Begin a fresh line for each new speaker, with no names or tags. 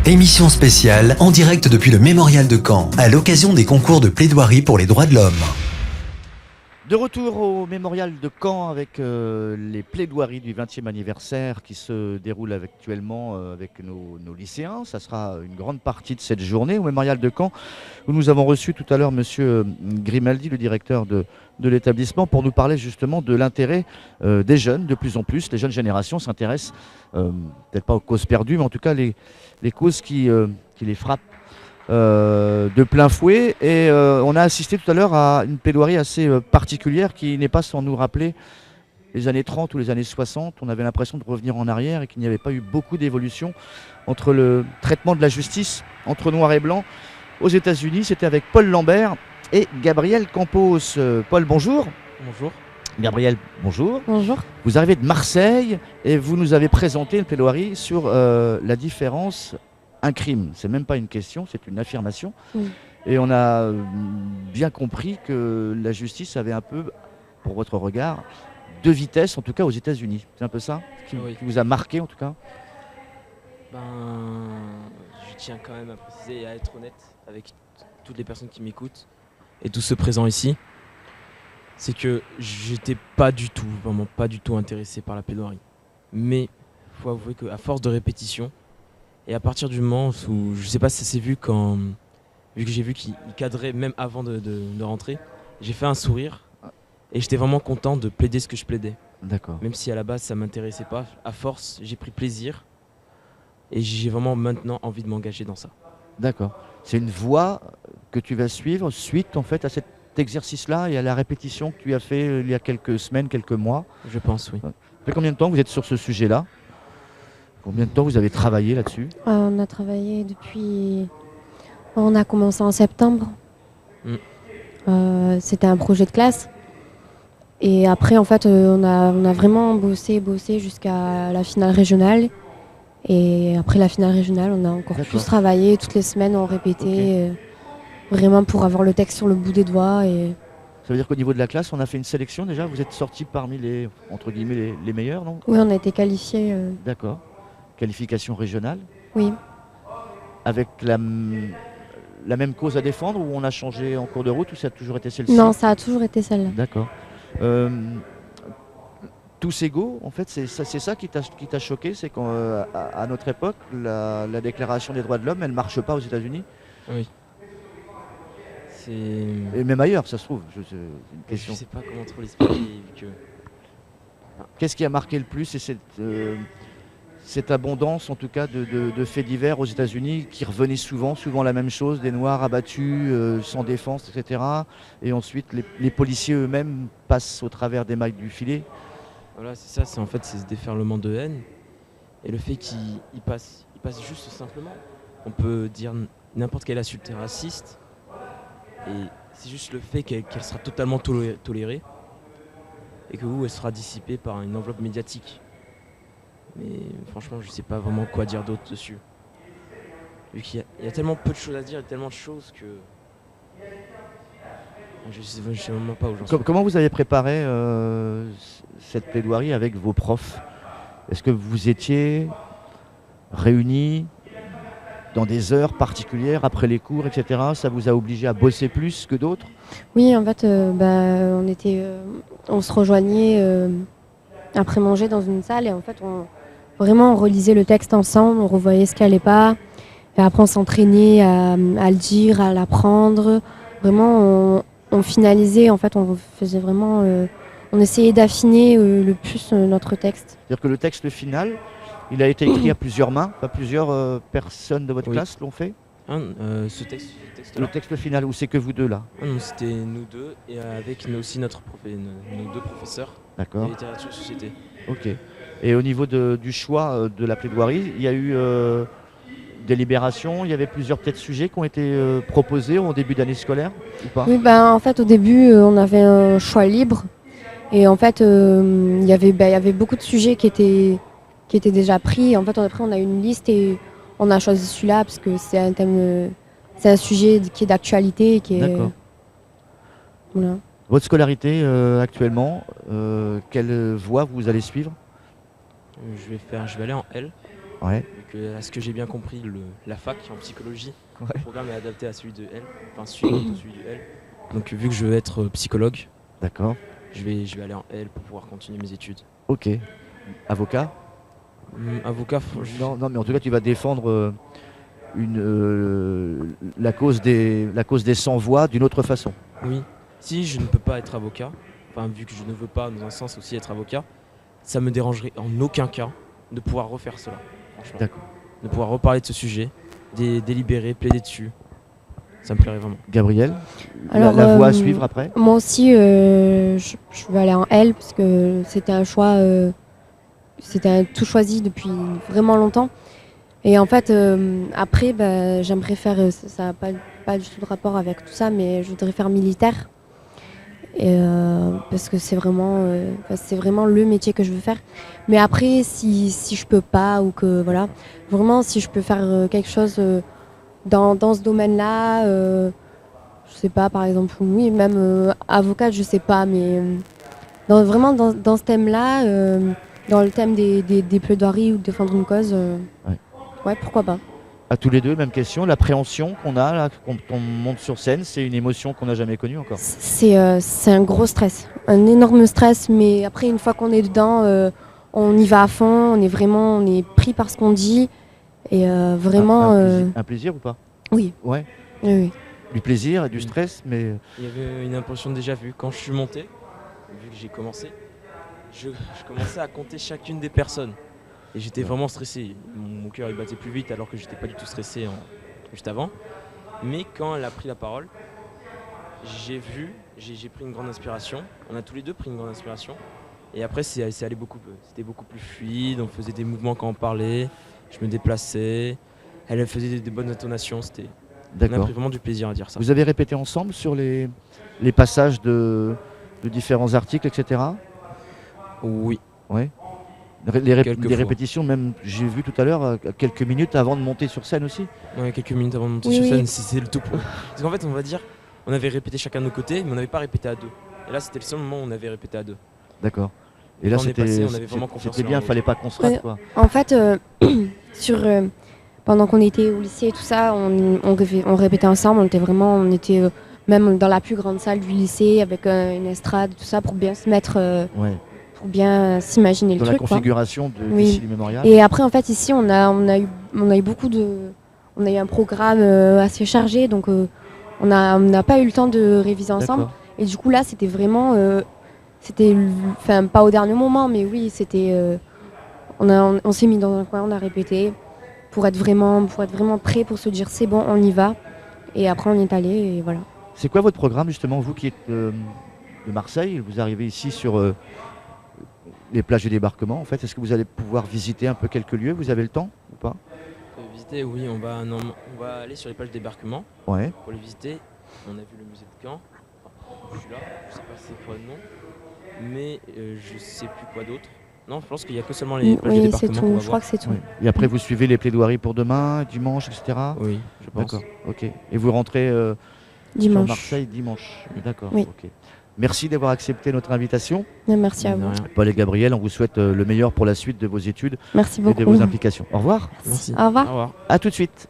Émission spéciale en direct depuis le Mémorial de Caen, à l'occasion des concours de plaidoirie pour les droits de l'homme.
De retour au Mémorial de Caen avec les plaidoiries du 20e anniversaire qui se déroulent actuellement avec nos lycéens. Ça sera une grande partie de cette journée au Mémorial de Caen où nous avons reçu tout à l'heure monsieur Grimaldi, le directeur de l'établissement, pour nous parler justement de l'intérêt des jeunes. De plus en plus, les jeunes générations s'intéressent, peut-être pas aux causes perdues, mais en tout cas les causes qui les frappent de plein fouet. Et on a assisté tout à l'heure à une plaidoirie assez particulière qui n'est pas sans nous rappeler les années 30 ou les années 60. On avait l'impression de revenir en arrière et qu'il n'y avait pas eu beaucoup d'évolution entre le traitement de la justice entre noir et blanc aux États-Unis. C'était avec Paul Lambert et Gabriel Campos. Paul, bonjour.
Bonjour.
Gabriel, bonjour.
Bonjour.
Vous arrivez de Marseille et vous nous avez présenté une plaidoirie sur la différence. Un crime, c'est même pas une question, c'est une affirmation.
Oui.
Et on a bien compris que la justice avait un peu, pour votre regard, deux vitesses, en tout cas aux États-Unis. C'est un peu ça qui vous a marqué en tout cas?
Je tiens quand même à préciser et à être honnête avec toutes les personnes qui m'écoutent et tous ceux présents ici. C'est que j'étais pas du tout, vraiment pas du tout intéressé par la plaidoirie. Mais il faut avouer qu'à force de répétition, et à partir du moment où, je sais pas si ça s'est vu vu que j'ai vu qu'il cadrait même avant de rentrer, j'ai fait un sourire et j'étais vraiment content de plaider ce que je plaidais.
D'accord.
Même si à la base ça m'intéressait pas, à force j'ai pris plaisir et j'ai vraiment maintenant envie de m'engager dans ça.
D'accord. C'est une voie que tu vas suivre suite en fait à cet exercice-là et à la répétition que tu as fait il y a quelques semaines, quelques mois.
Je pense, oui.
Ça fait combien de temps que vous êtes sur ce sujet-là? Combien de temps vous avez travaillé là-dessus?
On a travaillé depuis... On a commencé en septembre. C'était un projet de classe. Et après, en fait, on a vraiment bossé jusqu'à la finale régionale. Et après la finale régionale, on a encore plus travaillé. Toutes les semaines, on répétait vraiment pour avoir le texte sur le bout des doigts. Et...
Ça veut dire qu'au niveau de la classe, on a fait une sélection déjà? Vous êtes sortis parmi les, entre guillemets, les meilleurs, non?
Oui, on a été qualifiés.
D'accord. Qualification régionale?
Oui.
Avec la même cause à défendre ou on a changé en cours de route ou ça a toujours été celle-ci?
Non, ça a toujours été celle-là.
D'accord. Tous égaux, en fait, c'est ça qui t'a choqué, c'est qu'à notre époque, la Déclaration des droits de l'homme, elle ne marche pas aux États-Unis?
Oui.
Et même ailleurs, ça se trouve. C'est une question.
Je sais pas comment trop l'expliquer. Que...
Qu'est-ce qui a marqué le plus? C'est cette abondance, en tout cas, de faits divers aux États-Unis qui revenaient souvent la même chose, des Noirs abattus, sans défense, etc. Et ensuite, les policiers eux-mêmes passent au travers des mailles du filet.
Voilà, c'est ça, c'est ce déferlement de haine. Et le fait qu'il passe juste simplement. On peut dire n'importe quelle insulte raciste. Et c'est juste le fait qu'elle sera totalement tolérée. Et que elle sera dissipée par une enveloppe médiatique. Mais franchement, je sais pas vraiment quoi dire d'autre dessus. Vu qu'il y a tellement peu de choses à dire et tellement de choses que... Je sais vraiment pas où j'en suis.
Comment vous avez préparé cette plaidoirie avec vos profs? Est-ce que vous étiez réunis dans des heures particulières après les cours, etc.? Ça vous a obligé à bosser plus que d'autres?
Oui, en fait, on se rejoignait après manger dans une salle et en fait, on relisait le texte ensemble, on revoyait ce qui allait pas. Et après, on s'entraînait à le dire, à l'apprendre. Vraiment, on finalisait, en fait, on faisait vraiment... on essayait d'affiner le plus notre texte.
C'est-à-dire que le texte final, il a été écrit à plusieurs mains, pas plusieurs personnes de votre classe l'ont fait?
Ce texte-là.
Le texte final, ou c'est que vous deux là?
Non, c'était nous deux et avec aussi nos deux professeurs.
D'accord.
De littérature et société.
Ok. Et au niveau du choix de la plaidoirie, il y a eu délibération, il y avait plusieurs peut-être sujets qui ont été proposés en début d'année scolaire ou pas?
Oui, en fait, au début, on avait un choix libre. Et en fait, il y avait beaucoup de sujets qui étaient déjà pris. En fait, après, on a eu une liste et on a choisi celui-là parce que c'est un thème, c'est un sujet qui est d'actualité.
D'accord.
Voilà.
Votre scolarité actuellement, quelle voie vous allez suivre?
Je vais aller en L.
Ouais.
vu que, à ce que j'ai bien compris, la fac en psychologie,
Ouais.
le programme est adapté à celui de L, enfin celui du L. Donc vu que je veux être psychologue,
D'accord.
je vais aller en L pour pouvoir continuer mes études.
Ok. Avocat?
Avocat,
Non, mais en tout cas, tu vas défendre la cause des sans-voix d'une autre façon.
oui. Si je ne peux pas être avocat, enfin vu que je ne veux pas dans un sens aussi être avocat, ça me dérangerait en aucun cas de pouvoir refaire cela, franchement.
D'accord.
De pouvoir reparler de ce sujet, délibérer, plaider dessus. Ça me plairait vraiment.
Gabriel,
Alors,
la voie à suivre après?
Moi aussi, je vais aller en L parce que c'était un choix, c'était un tout choisi depuis vraiment longtemps. Et en fait, après, j'aimerais faire, ça n'a pas du tout de rapport avec tout ça, mais je voudrais faire militaire. Et, parce que c'est vraiment le métier que je veux faire. Mais après, si je peux pas ou que voilà, vraiment si je peux faire quelque chose dans ce domaine-là, je sais pas, par exemple, oui, même avocate, je sais pas, mais vraiment dans ce thème-là, dans le thème des plaidoiries ou de défendre une cause, ouais, pourquoi pas.
À tous les deux, même question. L'appréhension qu'on a, là, quand on monte sur scène, c'est une émotion qu'on n'a jamais connue encore.
C'est un gros stress, un énorme stress, mais après, une fois qu'on est dedans, on y va à fond, on est pris par ce qu'on dit, et vraiment...
Un plaisir ou pas?
Oui.
Ouais.
Oui, oui.
Du plaisir et du stress, mais
Il y avait une impression de déjà vu. Quand je suis monté, vu que j'ai commencé, je commençais à compter chacune des personnes. Et j'étais vraiment stressé. Mon cœur il battait plus vite alors que j'étais pas du tout stressé juste avant. Mais quand elle a pris la parole, j'ai pris une grande inspiration. On a tous les deux pris une grande inspiration. Et après c'était beaucoup plus fluide. On faisait des mouvements quand on parlait. Je me déplaçais. Elle faisait des bonnes intonations. On a pris vraiment du plaisir à dire ça.
Vous avez répété ensemble sur les passages de différents articles, etc.
Oui.
Ouais.
Quelques
Les
fois.
répétitions, même j'ai vu tout à l'heure, quelques minutes avant de monter sur scène aussi.
Ouais, quelques minutes avant de monter
Oui,
sur
oui.
scène, c'est le tout pour. Parce qu'en fait, on va dire, on avait répété chacun de nos côtés, mais on n'avait pas répété à deux. Et là, c'était le seul moment où on avait répété à deux.
D'accord. Et là,
Quand on est passé, on avait vraiment confiance
c'était
en
bien,
l'autre.
fallait pas qu'on se rate, quoi.
En fait, pendant qu'on était au lycée et tout ça, on répétait ensemble, on était même dans la plus grande salle du lycée avec une estrade, tout ça, pour bien se mettre,
Ouais.
pour bien s'imaginer le
Dans la
truc, quoi.
configuration
Oui.
d'ici du mémorial.
Et après, en fait, ici, on a eu on a eu un programme assez chargé, donc on n'a pas eu le temps de réviser ensemble.
D'accord.
Et du coup, là, c'était vraiment, enfin, pas au dernier moment, mais oui, c'était, on s'est mis dans un coin, on a répété pour être vraiment prêt, pour se dire c'est bon, on y va. Et après, on y est allé, et voilà.
C'est quoi votre programme, justement, vous qui êtes de Marseille, vous arrivez ici sur les plages de débarquement, en fait. Est-ce que vous allez pouvoir visiter un peu quelques lieux? Vous avez le temps ou pas?
Pour les visiter, oui, on va aller sur les plages de débarquement
Ouais.
pour les visiter. On a vu le musée de Caen. Enfin, je suis là, je sais pas c'est quoi le nom, mais je sais plus quoi d'autre. Non, je pense qu'il y a que seulement les plages de
Oui,
débarquement
c'est
qu'on
tout.
va
Je crois
voir.
que c'est tout.
Ouais. Et après, vous suivez les plaidoiries pour demain, dimanche, etc.
Oui, je pense.
D'accord. Ok. Et vous rentrez sur
Dimanche.
Marseille dimanche. D'accord.
Oui.
Ok. Merci d'avoir accepté notre invitation.
Merci à
De
vous.
rien.
Paul et Gabriel, on vous souhaite le meilleur pour la suite de vos études
Merci
et de
beaucoup.
vos implications. Au revoir.
Merci.
Au revoir.
Au revoir.
À tout de suite.